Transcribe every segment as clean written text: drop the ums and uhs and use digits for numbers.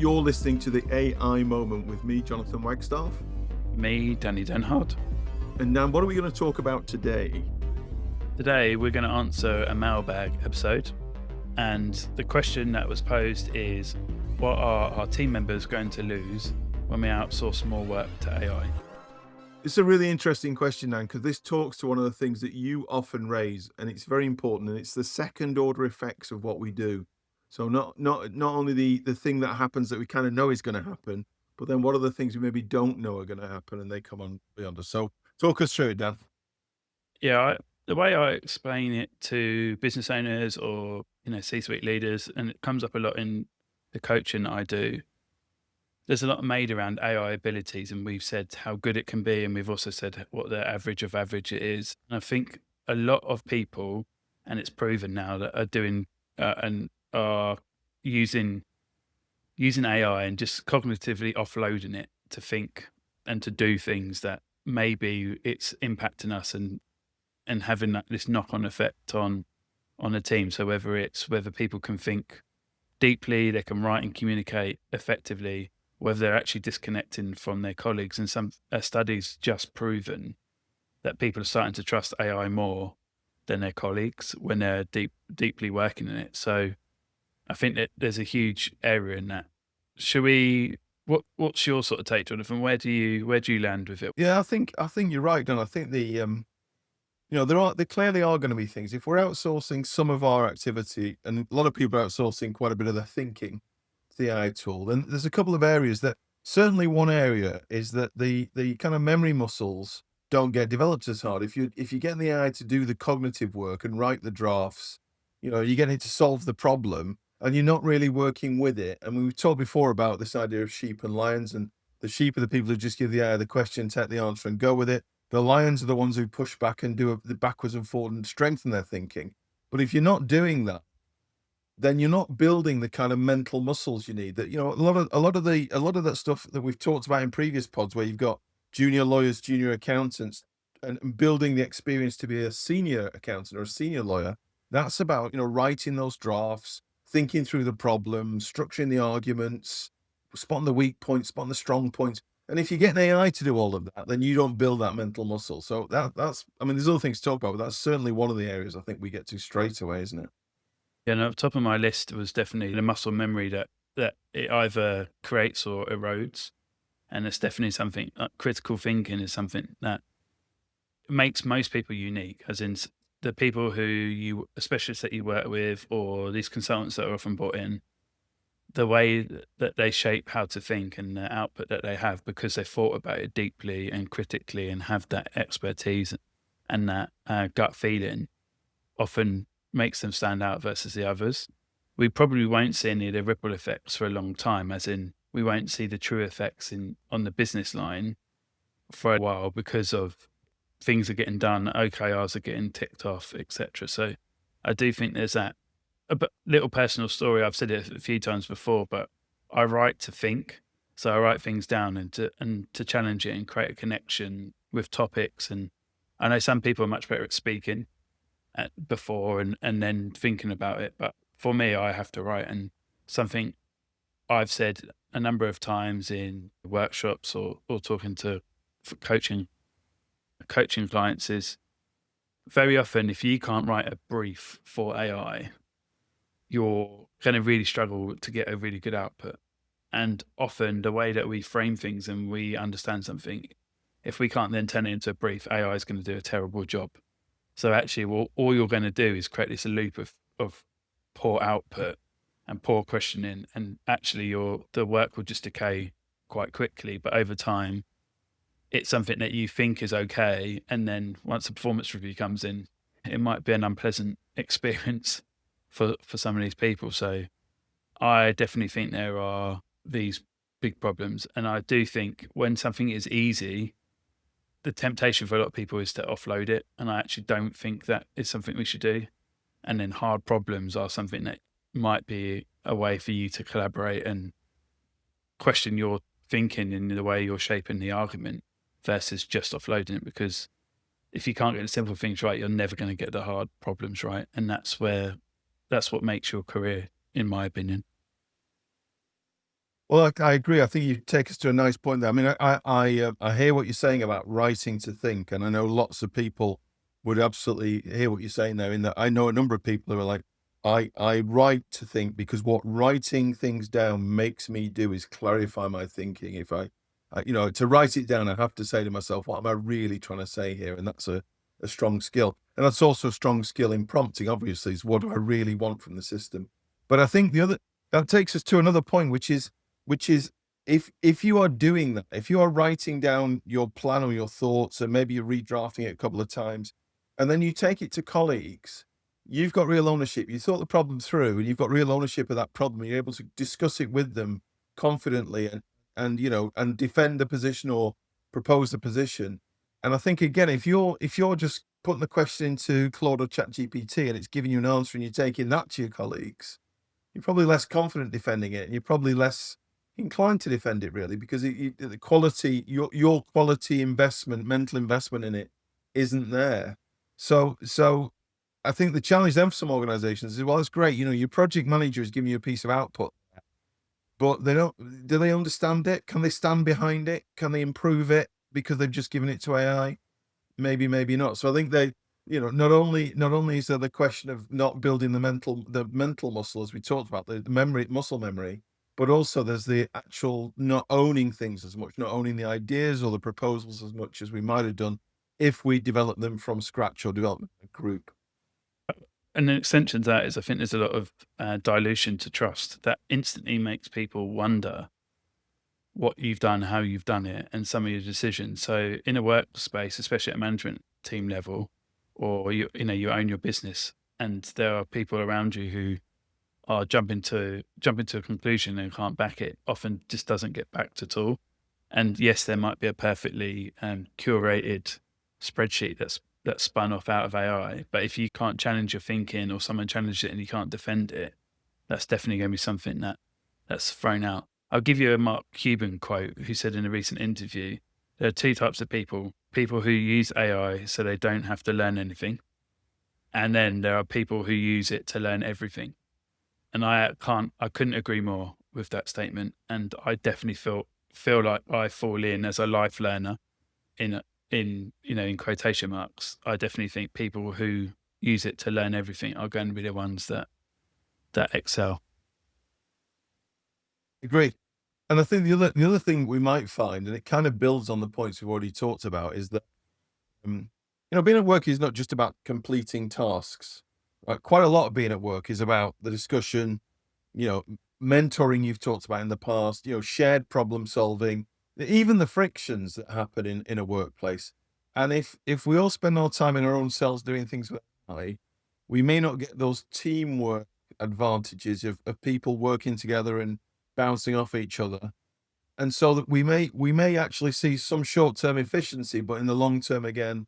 You're listening to the AI Moment with me, Jonathan Wagstaffe. Me, Danny Denhard. And now, what are we going to talk about today? Today, we're going to answer a mailbag episode. And the question that was posed is, what are our team members going to lose when we outsource more work to AI? It's a really interesting question, Nan, because this talks to one of the things that you often raise, and it's very important, and it's the second order effects of what we do. So not only the thing that happens that we kind of know is going to happen, but then what are the things we maybe don't know are going to happen, and they come on beyond us. So talk us through it, Dan. Yeah, the way I explain it to business owners or C-suite leaders, and it comes up a lot in the coaching that I do. There's a lot made around AI abilities, and we've said how good it can be, and we've also said what the average of average it is. And I think a lot of people, and it's proven now, that are doing and are using AI and just cognitively offloading it to think and to do things that maybe it's impacting us and having this knock-on effect on a team. So whether people can think deeply, they can write and communicate effectively, whether they're actually disconnecting from their colleagues. And some studies just proven that people are starting to trust AI more than their colleagues when they're deeply working in it. So I think that there's a huge area in that. What's your sort of take, Jonathan? Where do you land with it? Yeah, I think you're right, Dan. I think there clearly are going to be things. If we're outsourcing some of our activity, and a lot of people are outsourcing quite a bit of their thinking to the AI tool, then there's a couple of areas that certainly one area is that the kind of memory muscles don't get developed as hard. If you're getting the AI to do the cognitive work and write the drafts, you're getting it to solve the problem, and you're not really working with it. And we've talked before about this idea of sheep and lions, and the sheep are the people who just give the AI the question, take the answer, and go with it. The lions are the ones who push back and do the backwards and forward and strengthen their thinking. But if you're not doing that, then you're not building the kind of mental muscles you need. That a lot of that stuff that we've talked about in previous pods, where you've got junior lawyers, junior accountants, and building the experience to be a senior accountant or a senior lawyer. That's about writing those drafts, thinking through the problems, structuring the arguments, spotting the weak points, spotting the strong points. And if you get an AI to do all of that, then you don't build that mental muscle. So there's other things to talk about, but that's certainly one of the areas I think we get to straight away, isn't it? Yeah, no, top of my list was definitely the muscle memory that it either creates or erodes. And it's definitely something, critical thinking is something that makes most people unique, as in the people who specialists that you work with, or these consultants that are often brought in, the way that they shape how to think and the output that they have, because they thought about it deeply and critically and have that expertise and that gut feeling, often makes them stand out versus the others. We probably won't see any of the ripple effects for a long time, as in we won't see the true effects on the business line for a while, because of things are getting done, OKRs are getting ticked off, etc. So I do think there's that. A little personal story, I've said it a few times before, but I write to think. So I write things down and to challenge it and create a connection with topics. And I know some people are much better at speaking before and then thinking about it. But for me, I have to write. And something I've said a number of times in workshops or talking to coaching clients is, very often, if you can't write a brief for AI, you're going to really struggle to get a really good output. And often the way that we frame things and we understand something, if we can't then turn it into a brief, AI is going to do a terrible job. So actually, all you're going to do is create this loop of poor output and poor questioning, and actually the work will just decay quite quickly. But over time, it's something that you think is okay, and then once the performance review comes in, it might be an unpleasant experience for some of these people. So I definitely think there are these big problems. And I do think when something is easy, the temptation for a lot of people is to offload it. And I actually don't think that is something we should do. And then hard problems are something that might be a way for you to collaborate and question your thinking in the way you're shaping the argument, versus just offloading it. Because if you can't get the simple things right, you're never going to get the hard problems right. And that's what makes your career, in my opinion. Well, I agree. I think you take us to a nice point there. I mean, I hear what you're saying about writing to think, and I know lots of people would absolutely hear what you're saying there. In that, I know a number of people who are like, I write to think because what writing things down makes me do is clarify my thinking. If to write it down, I have to say to myself, what am I really trying to say here? And that's a strong skill, and that's also a strong skill in prompting. Obviously, is what do I really want from the system? But I think the other that takes us to another point, which is if you are doing that, if you are writing down your plan or your thoughts, and maybe you're redrafting it a couple of times, and then you take it to colleagues, you've got real ownership. You thought the problem through, and you've got real ownership of that problem. You're able to discuss it with them confidently, and defend the position or propose the position. And I think again, if you're just putting the question into Claude or ChatGPT and it's giving you an answer, and you're taking that to your colleagues, you're probably less confident defending it, and you're probably less inclined to defend it really, because the quality, your quality investment, mental investment in it isn't there. So I think the challenge then for some organizations is, well, it's great, your project manager is giving you a piece of output, but do they understand it? Can they stand behind it? Can they improve it because they've just given it to AI? Maybe, maybe not. So I think not only is there the question of not building the mental muscle, as we talked about, the muscle memory, but also there's the actual not owning things as much, not owning the ideas or the proposals as much as we might have done if we developed them from scratch or developed a group. And an extension to that is I think there's a lot of dilution to trust that instantly makes people wonder what you've done, how you've done it, and some of your decisions. So in a workspace, especially at a management team level, or you own your business, and there are people around you who are jump into a conclusion and can't back it. Often just doesn't get backed at all. And yes, there might be a perfectly curated spreadsheet that's spun off out of AI, but if you can't challenge your thinking, or someone challenges it and you can't defend it, that's definitely going to be something that's thrown out. I'll give you a Mark Cuban quote, who said in a recent interview, there are two types of people: people who use AI so they don't have to learn anything, and then there are people who use it to learn everything. And I couldn't agree more with that statement. And I definitely feel like I fall in as a life learner in in quotation marks. I definitely think people who use it to learn everything are going to be the ones that excel. Agree. And I think the other thing we might find, and it kind of builds on the points we've already talked about, is that being at work is not just about completing tasks. Right? Quite a lot of being at work is about the discussion, you know, mentoring you've talked about in the past, shared problem solving, even the frictions that happen in a workplace. And if we all spend our time in our own cells doing things with AI, we may not get those teamwork advantages of people working together and bouncing off each other. And so that we may actually see some short-term efficiency, but in the long term, again,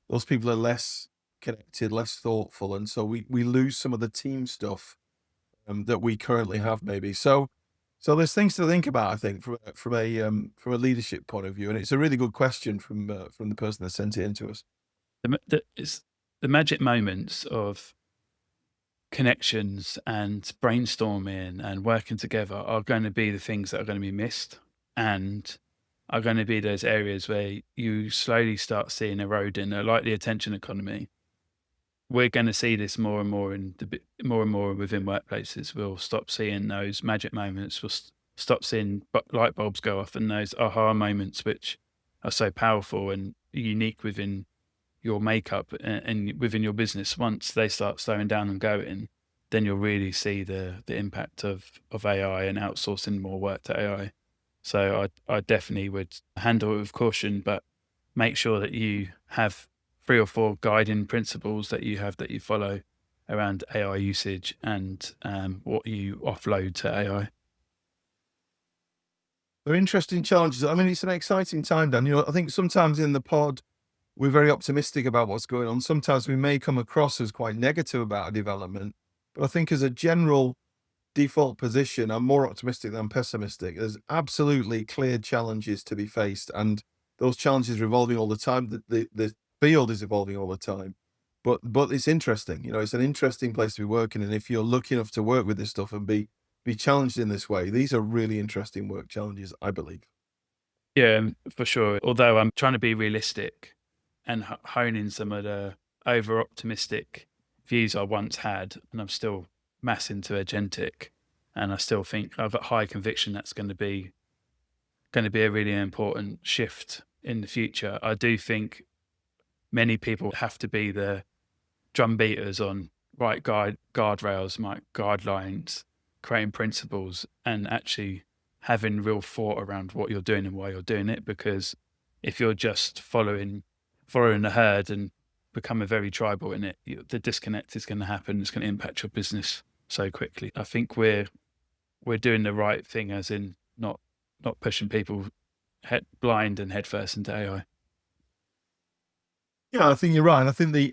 those people are less connected, less thoughtful, and so we lose some of the team stuff that we currently have, maybe. So there's things to think about, I think, from a leadership point of view, and it's a really good question from the person that sent it in to us. It's the magic moments of connections and brainstorming and working together are going to be the things that are going to be missed, and are going to be those areas where you slowly start seeing eroding, like the attention economy. We're going to see this more and more more and more within workplaces. We'll stop seeing those magic moments. We'll stop seeing light bulbs go off, and those aha moments, which are so powerful and unique within your makeup and within your business. Once they start slowing down and going, then you'll really see the impact of AI and outsourcing more work to AI. So I definitely would handle it with caution, but make sure that you have 3 or 4 guiding principles that you follow around AI usage and what you offload to AI. They're interesting challenges. I mean, it's an exciting time, Dan. I think sometimes in the pod, we're very optimistic about what's going on. Sometimes we may come across as quite negative about a development, but I think as a general default position, I'm more optimistic than pessimistic. There's absolutely clear challenges to be faced, and those challenges are evolving all the time. The field is evolving all the time, but it's interesting. It's an interesting place to be working, and if you're lucky enough to work with this stuff and be be challenged in this way. These are really interesting work challenges, I believe. Yeah, for sure. Although I'm trying to be realistic and honing some of the over optimistic views I once had, and I'm still mass into agentic, and I still think I've got high conviction that's going to be a really important shift in the future. I do think many people have to be the drum beaters on right guardrails, right guidelines, creating principles, and actually having real thought around what you're doing and why you're doing it. Because if you're just following the herd and become a very tribal in it, the disconnect is going to happen. It's going to impact your business so quickly. I think we're doing the right thing, as in not pushing people blind and headfirst into AI. Yeah, I think you're right. I think the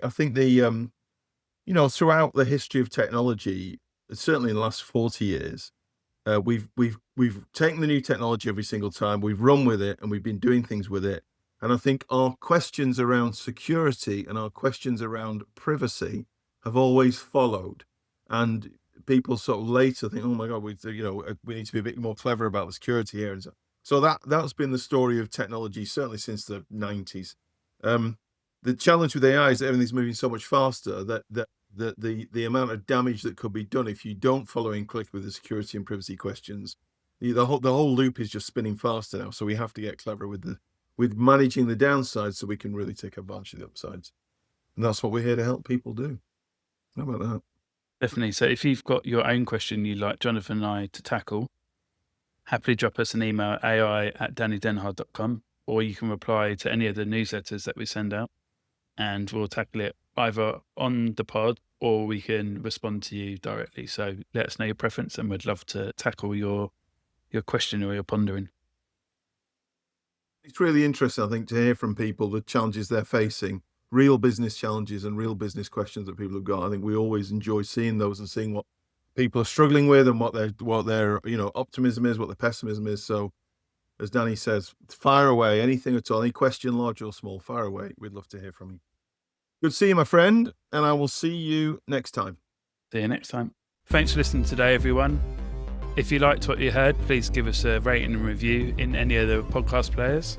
throughout the history of technology, certainly in the last 40 years, we've taken the new technology every single time, we've run with it, and we've been doing things with it. And I think our questions around security and our questions around privacy have always followed. And people sort of later think, oh my God, we need to be a bit more clever about the security here. And so that's been the story of technology, certainly since the 90s. The challenge with AI is that everything's moving so much faster that the amount of damage that could be done if you don't follow in click with the security and privacy questions, the whole loop is just spinning faster now. So we have to get clever with managing the downsides so we can really take advantage of the upsides. And that's what we're here to help people do. How about that? Definitely. So if you've got your own question you'd like Jonathan and I to tackle, happily drop us an email at ai@dannydenhard.com, or you can reply to any of the newsletters that we send out, and we'll tackle it either on the pod or we can respond to you directly. So let us know your preference, and we'd love to tackle your question or your pondering. It's really interesting, I think, to hear from people the challenges they're facing, real business challenges and real business questions that people have got. I think we always enjoy seeing those and seeing what people are struggling with and what their optimism is, what their pessimism is. So as Danny says, fire away, anything at all, any question, large or small, fire away. We'd love to hear from you. Good to see you, my friend, and I will see you next time. See you next time. Thanks for listening today, everyone. If you liked what you heard, please give us a rating and review in any of the podcast players.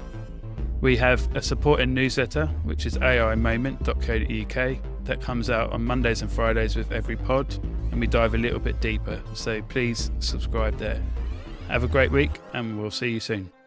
We have a supporting newsletter, which is aimoment.co.uk, that comes out on Mondays and Fridays with every pod, and we dive a little bit deeper. So please subscribe there. Have a great week, and we'll see you soon.